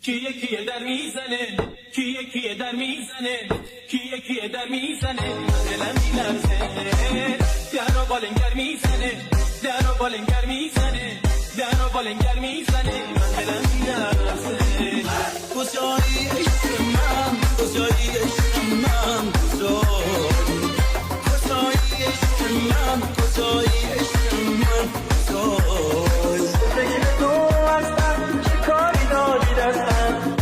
کیه کیه در میزنه، کیه کیه در میزنه، کیه کیه در میزنه، دلم میلرزه، درو بالنگر میزنه، درو بالنگر میزنه، درو بالنگر میزنه، دلم میلرزه. کجایی عشق من، کجایی عشق من، کجایی عشق من، کجایی عشق من، فکر تو هستم چه کاری داری دستم،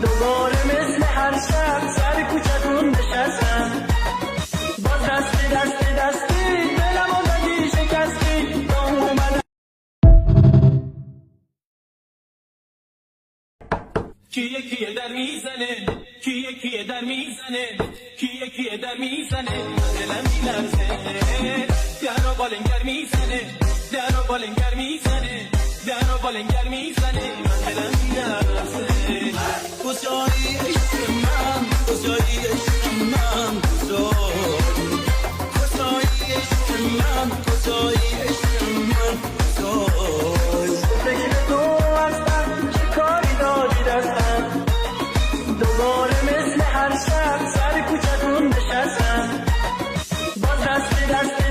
دوباره مثل هر شب سر کوچتون نشستم، باز دستی دستی دستی دلمو دادی شکستی، تا اومدم. کیه کیه در میزنه، کیه کیه در میزنه، کیه کیه در میزنه، دلم میلرزه، درو بالنگر میزنه، درو بالنگر میزنه، درو بالنگر میزنه، دلم میلرزه. کجایی عشق من، کجایی عشق من، کجایی عشق من، کجایی عشق من، فکر تو هستم چه کاری داری دستم، دوباره مثل هر شب سر کوچتون نشستم، باز دستی دستی